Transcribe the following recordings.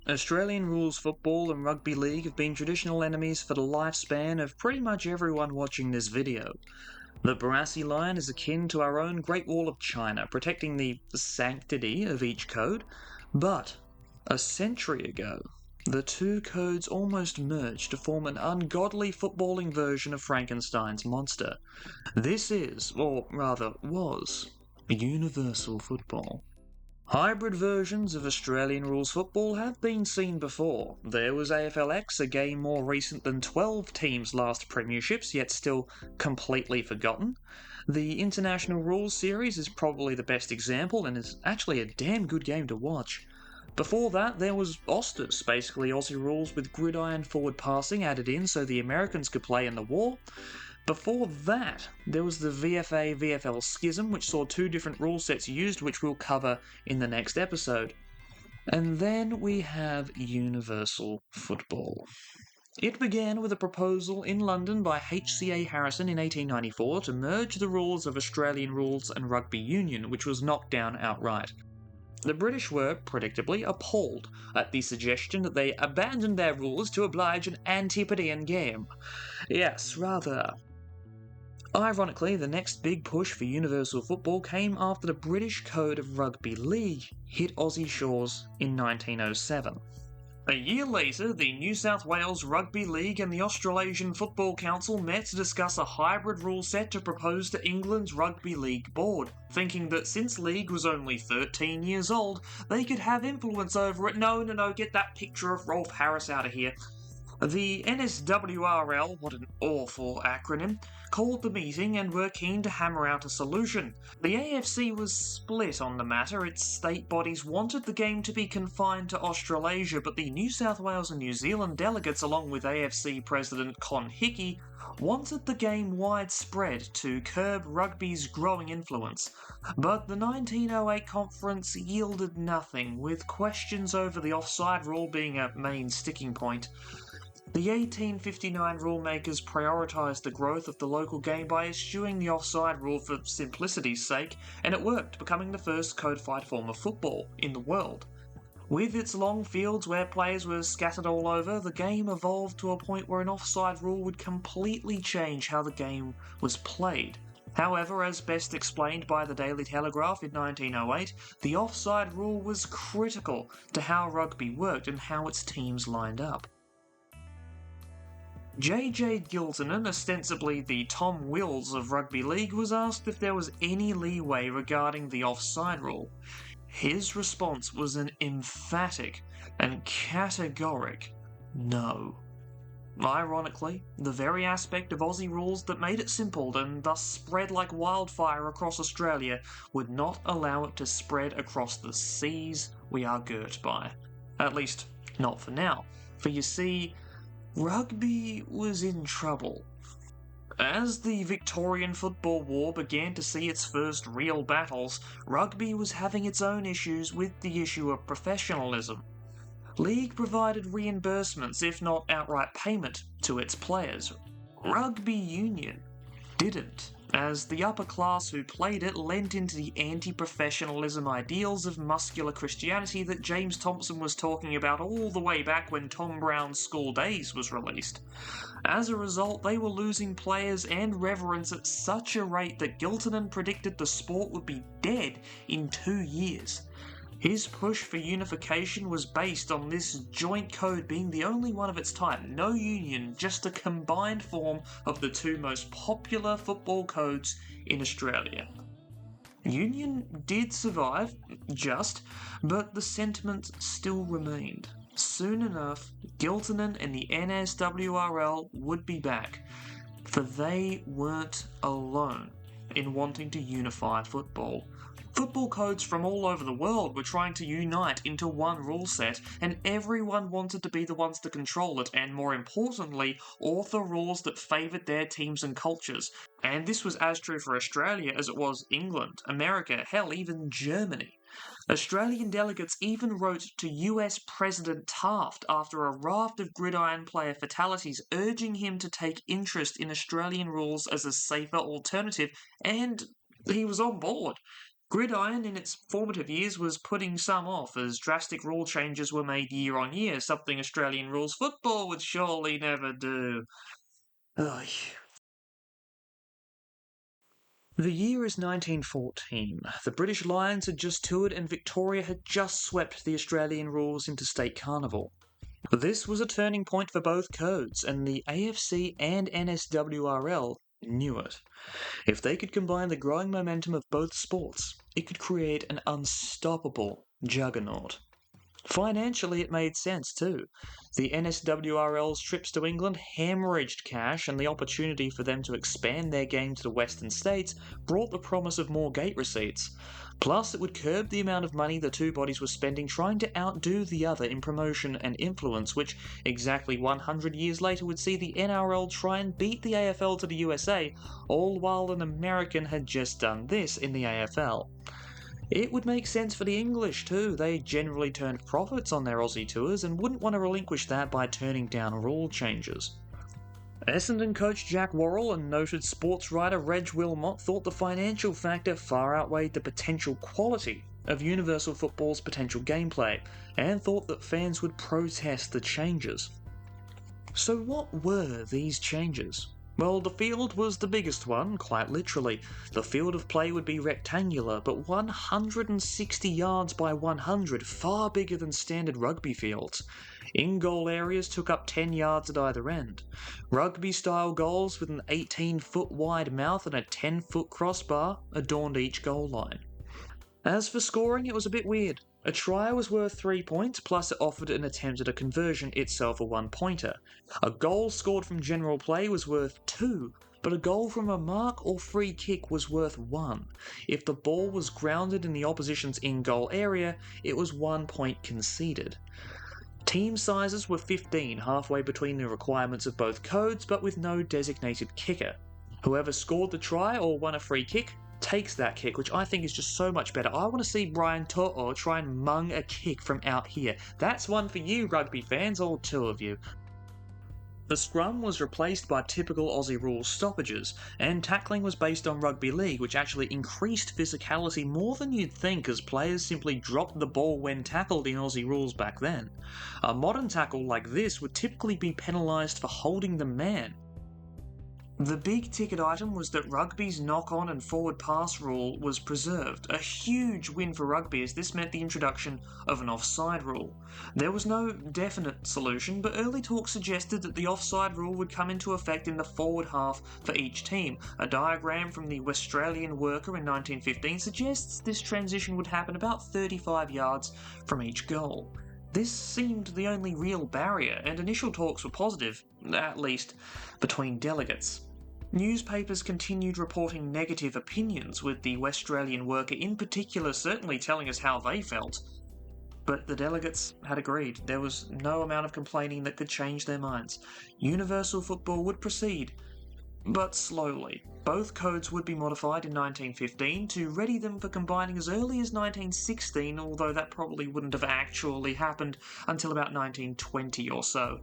Australian rules football and rugby league have been traditional enemies for the lifespan of pretty much everyone watching this video. The Barassi line is akin to our own Great Wall of China, protecting the sanctity of each code, but a century ago, the two codes almost merged to form an ungodly footballing version of Frankenstein's monster. This is, or rather was, universal football. Hybrid versions of Australian rules football have been seen before. There was AFLX, a game more recent than 12 teams' last premierships, yet still completely forgotten. The International Rules series is probably the best example and is actually a damn good game to watch. Before that, there was Ostas, basically Aussie rules with gridiron forward passing added in so the Americans could play in the war. Before that, there was the VFA-VFL schism, which saw two different rule sets used, which we'll cover in the next episode. And then we have universal football. It began with a proposal in London by HCA Harrison in 1894 to merge the rules of Australian rules and Rugby Union, which was knocked down outright. The British were, predictably, appalled at the suggestion that they abandoned their rules to oblige an Antipodean game. Yes, rather. Ironically, the next big push for universal football came after the British Code of Rugby League hit Aussie shores in 1907. A year later, the New South Wales Rugby League and the Australasian Football Council met to discuss a hybrid rule set to propose to England's Rugby League board, thinking that since League was only 13 years old, they could have influence over it. No, get that picture of Rolf Harris out of here. The NSWRL, what an awful acronym, called the meeting and were keen to hammer out a solution. The AFC was split on the matter. Its state bodies wanted the game to be confined to Australasia, but the New South Wales and New Zealand delegates, along with AFC President Con Hickey, wanted the game widespread to curb rugby's growing influence. But the 1908 conference yielded nothing, with questions over the offside rule being a main sticking point. The 1859 rulemakers prioritised the growth of the local game by eschewing the offside rule for simplicity's sake, and it worked, becoming the first codified form of football in the world. With its long fields where players were scattered all over, the game evolved to a point where an offside rule would completely change how the game was played. However, as best explained by the Daily Telegraph in 1908, the offside rule was critical to how rugby worked and how its teams lined up. J.J. Giltinan, ostensibly the Tom Wills of rugby league, was asked if there was any leeway regarding the offside rule. His response was an emphatic and categoric no. Ironically, the very aspect of Aussie rules that made it simple and thus spread like wildfire across Australia would not allow it to spread across the seas we are girt by. At least, not for now. For you see, rugby was in trouble. As the Victorian Football War began to see its first real battles, rugby was having its own issues with the issue of professionalism. League provided reimbursements, if not outright payment, to its players. Rugby Union didn't, as the upper class who played it lent into the anti-professionalism ideals of muscular Christianity that James Thompson was talking about all the way back when Tom Brown's School Days was released. As a result, they were losing players and reverence at such a rate that Giltinan predicted the sport would be dead in 2 years. His push for unification was based on this joint code being the only one of its type, no union, just a combined form of the two most popular football codes in Australia. Union did survive, but the sentiment still remained. Soon enough, Giltinan and the NSWRL would be back, for they weren't alone in wanting to unify football. Football codes from all over the world were trying to unite into one rule set, and everyone wanted to be the ones to control it, and more importantly, author rules that favoured their teams and cultures. And this was as true for Australia as it was England, America, hell, even Germany. Australian delegates even wrote to US President Taft after a raft of gridiron player fatalities, urging him to take interest in Australian rules as a safer alternative, and he was on board. Gridiron, in its formative years, was putting some off as drastic rule changes were made year on year, something Australian rules football would surely never do. Ugh. The year is 1914. The British Lions had just toured and Victoria had just swept the Australian rules into state carnival. This was a turning point for both codes, and the AFC and NSWRL knew it. If they could combine the growing momentum of both sports, it could create an unstoppable juggernaut. Financially, it made sense too. The NSWRL's trips to England hemorrhaged cash, and the opportunity for them to expand their game to the Western States brought the promise of more gate receipts. Plus, it would curb the amount of money the two bodies were spending trying to outdo the other in promotion and influence, which exactly 100 years later would see the NRL try and beat the AFL to the USA, all while an American had just done this in the AFL. It would make sense for the English too. They generally turned profits on their Aussie tours and wouldn't want to relinquish that by turning down rule changes. Essendon coach Jack Worrell and noted sports writer Reg Wilmot thought the financial factor far outweighed the potential quality of universal football's potential gameplay, and thought that fans would protest the changes. So what were these changes? Well, the field was the biggest one, quite literally. The field of play would be rectangular, but 160 yards by 100, far bigger than standard rugby fields. In-goal areas took up 10 yards at either end. Rugby-style goals with an 18-foot wide mouth and a 10-foot crossbar adorned each goal line. As for scoring, it was a bit weird. A try was worth 3 points, plus it offered an attempt at a conversion, itself a 1-pointer. A goal scored from general play was worth 2, but a goal from a mark or free kick was worth 1. If the ball was grounded in the opposition's in-goal area, it was 1 point conceded. Team sizes were 15, halfway between the requirements of both codes, but with no designated kicker. Whoever scored the try or won a free kick takes that kick, which I think is just so much better. I want to see Brian To'o try and mung a kick from out here. That's one for you, rugby fans, all two of you. The scrum was replaced by typical Aussie rules stoppages, and tackling was based on rugby league, which actually increased physicality more than you'd think, as players simply dropped the ball when tackled in Aussie rules back then. A modern tackle like this would typically be penalised for holding the man. The big ticket item was that rugby's knock-on and forward pass rule was preserved, a huge win for rugby as this meant the introduction of an offside rule. There was no definite solution, but early talk suggested that the offside rule would come into effect in the forward half for each team. A diagram from the Australian Worker in 1915 suggests this transition would happen about 35 yards from each goal. This seemed the only real barrier, and initial talks were positive, at least between delegates. Newspapers continued reporting negative opinions, with the Australian Worker in particular certainly telling us how they felt. But the delegates had agreed. There was no amount of complaining that could change their minds. Universal football would proceed, but slowly. Both codes would be modified in 1915 to ready them for combining as early as 1916, although that probably wouldn't have actually happened until about 1920 or so.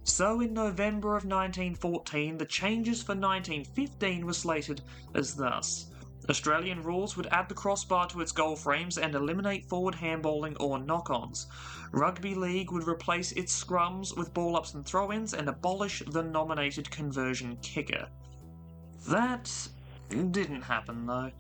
So in November of 1914, the changes for 1915 were slated as thus. Australian rules would add the crossbar to its goal frames and eliminate forward handballing or knock-ons. Rugby League would replace its scrums with ball-ups and throw-ins and abolish the nominated conversion kicker. That didn't happen though.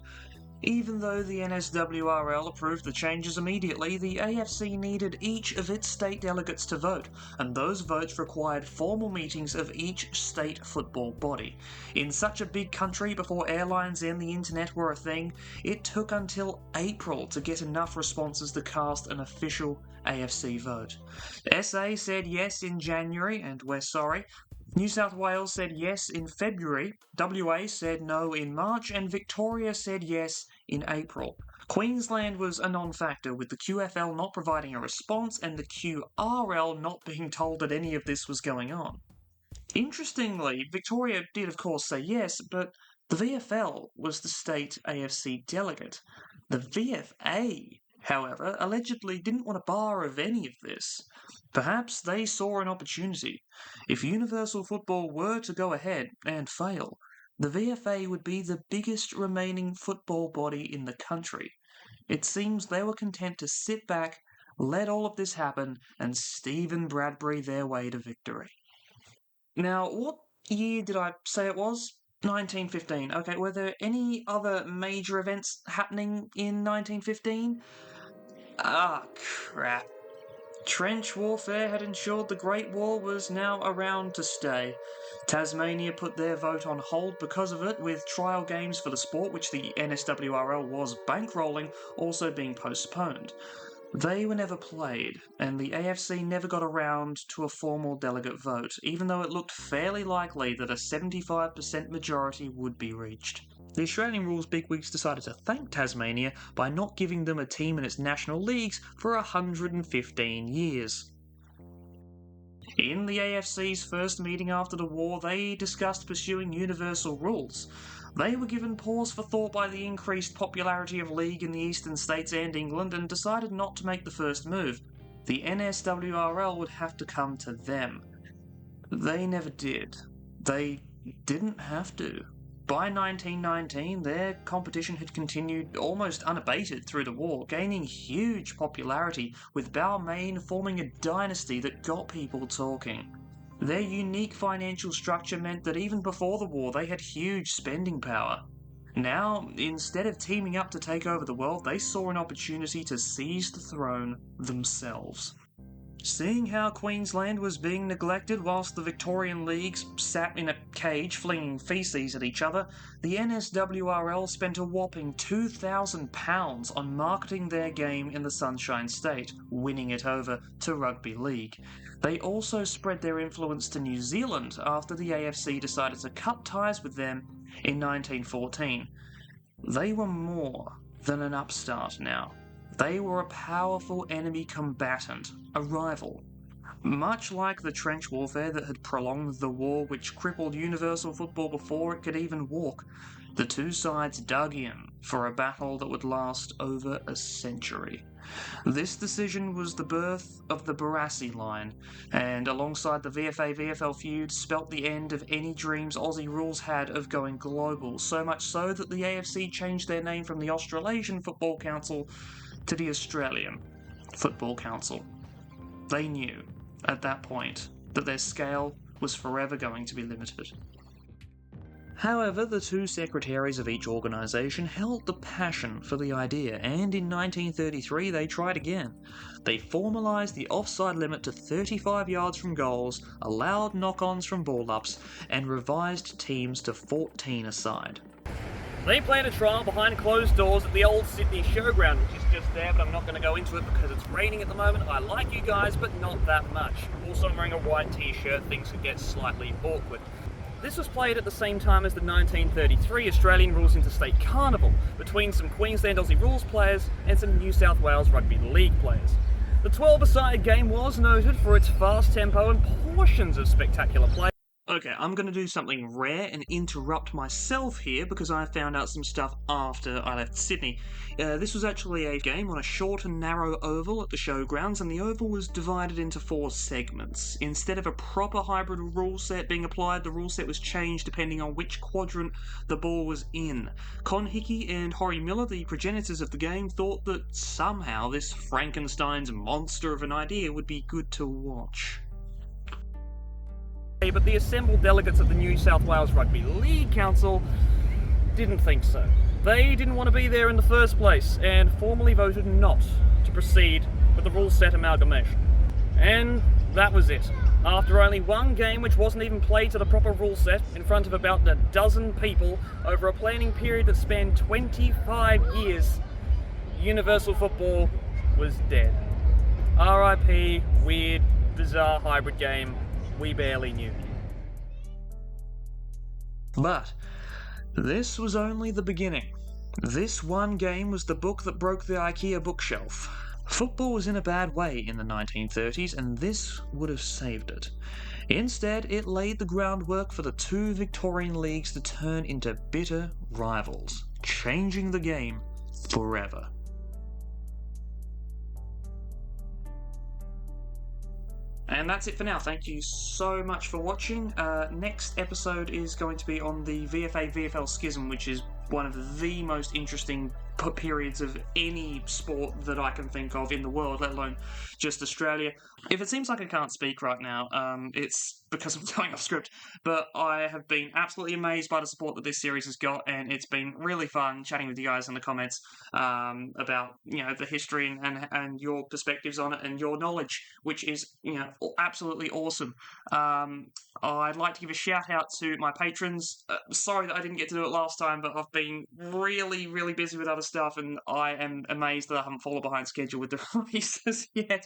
Even though the NSWRL approved the changes immediately, the AFC needed each of its state delegates to vote, and those votes required formal meetings of each state football body. In such a big country, before airlines and the internet were a thing, it took until April to get enough responses to cast an official AFC vote. SA said yes in January, and we're sorry. New South Wales said yes in February, WA said no in March, and Victoria said yes in April. Queensland was a non-factor, with the QFL not providing a response and the QRL not being told that any of this was going on. Interestingly, Victoria did of course say yes, but the VFL was the state AFC delegate. The VFA, however, allegedly didn't want a bar of any of this. Perhaps they saw an opportunity. If universal football were to go ahead and fail, the VFA would be the biggest remaining football body in the country. It seems they were content to sit back, let all of this happen, and Stephen Bradbury their way to victory. Now, what year did I say it was? 1915. Okay, were there any other major events happening in 1915? Ah, crap. Trench warfare had ensured the Great War was now around to stay. Tasmania put their vote on hold because of it, with trial games for the sport, which the NSWRL was bankrolling, also being postponed. They were never played, and the AFC never got around to a formal delegate vote, even though it looked fairly likely that a 75% majority would be reached. The Australian rules bigwigs decided to thank Tasmania by not giving them a team in its national leagues for 115 years. In the AFC's first meeting after the war, they discussed pursuing universal rules. They were given pause for thought by the increased popularity of league in the eastern states and England and decided not to make the first move. The NSWRL would have to come to them. They never did. They didn't have to. By 1919, their competition had continued almost unabated through the war, gaining huge popularity, with Balmain forming a dynasty that got people talking. Their unique financial structure meant that even before the war, they had huge spending power. Now, instead of teaming up to take over the world, they saw an opportunity to seize the throne themselves. Seeing how Queensland was being neglected whilst the Victorian leagues sat in a cage flinging feces at each other, the NSWRL spent a whopping £2,000 on marketing their game in the Sunshine State, winning it over to rugby league. They also spread their influence to New Zealand after the AFC decided to cut ties with them in 1914. They were more than an upstart now. They were a powerful enemy combatant, a rival. Much like the trench warfare that had prolonged the war which crippled universal football before it could even walk, the two sides dug in for a battle that would last over a century. This decision was the birth of the Barassi line, and alongside the VFA-VFL feud, spelt the end of any dreams Aussie rules had of going global, so much so that the AFC changed their name from the Australasian Football Council to the Australian Football Council. They knew, at that point, that their scale was forever going to be limited. However, the two secretaries of each organisation held the passion for the idea, and in 1933 they tried again. They formalised the offside limit to 35 yards from goals, allowed knock-ons from ball-ups, and revised teams to 14 aside. They planned a trial behind closed doors at the old Sydney Showground, which is just there, but I'm not going to go into it because it's raining at the moment. I like you guys, but not that much. Also, I'm wearing a white t-shirt, things could get slightly awkward. This was played at the same time as the 1933 Australian Rules Interstate Carnival, between some Queensland Aussie Rules players and some New South Wales Rugby League players. The 12-a-side game was noted for its fast tempo and portions of spectacular play. Okay, I'm going to do something rare and interrupt myself here because I found out some stuff after I left Sydney. This was actually a game on a short and narrow oval at the showgrounds, and the oval was divided into 4 segments. Instead of a proper hybrid rule set being applied, the rule set was changed depending on which quadrant the ball was in. Con Hickey and Horry Miller, the progenitors of the game, thought that somehow this Frankenstein's monster of an idea would be good to watch. But the assembled delegates of the New South Wales Rugby League Council didn't think so. They didn't want to be there in the first place and formally voted not to proceed with the rule set amalgamation. And that was it. After only one game which wasn't even played to the proper rule set in front of about a dozen people over a planning period that spanned 25 years, universal football was dead. RIP, weird, bizarre hybrid game we barely knew. But this was only the beginning. This one game was the book that broke the IKEA bookshelf. Football was in a bad way in the 1930s, and this would have saved it. Instead, it laid the groundwork for the two Victorian leagues to turn into bitter rivals, changing the game forever. And that's it for now. Thank you so much for watching. Next episode is going to be on the VFA-VFL schism, which is one of the most interesting periods of any sport that I can think of in the world, let alone just Australia. If it seems like I can't speak right now, it's because I'm going off script, but I have been absolutely amazed by the support that this series has got, and it's been really fun chatting with you guys in the comments about the history and your perspectives on it and your knowledge, which is absolutely awesome. I'd like to give a shout out to my patrons. Sorry that I didn't get to do it last time, but I've been really, really busy with other stuff, and I am amazed that I haven't fallen behind schedule with the releases yet.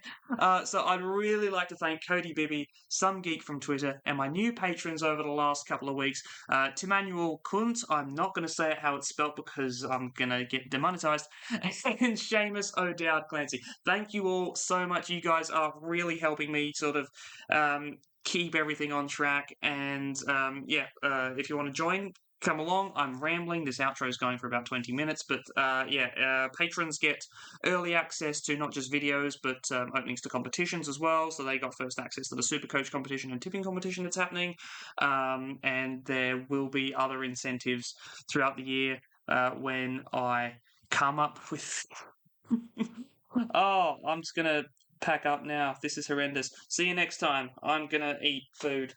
So I'd really like to thank Cody Bibby, Some Geek from Twitter, and my new patrons over the last couple of weeks. Timanuel Kunt, I'm not going to say it how it's spelt because I'm going to get demonetized, and Seamus O'Dowd Clancy. Thank you all so much. You guys are really helping me sort of keep everything on track. And if you want to join, come along. I'm rambling. This outro is going for about 20 minutes, but patrons get early access to not just videos, but openings to competitions as well. So they got first access to the Super Coach competition and tipping competition that's happening. And there will be other incentives throughout the year when I come up with... Oh, I'm just going to pack up now. This is horrendous. See you next time. I'm going to eat food.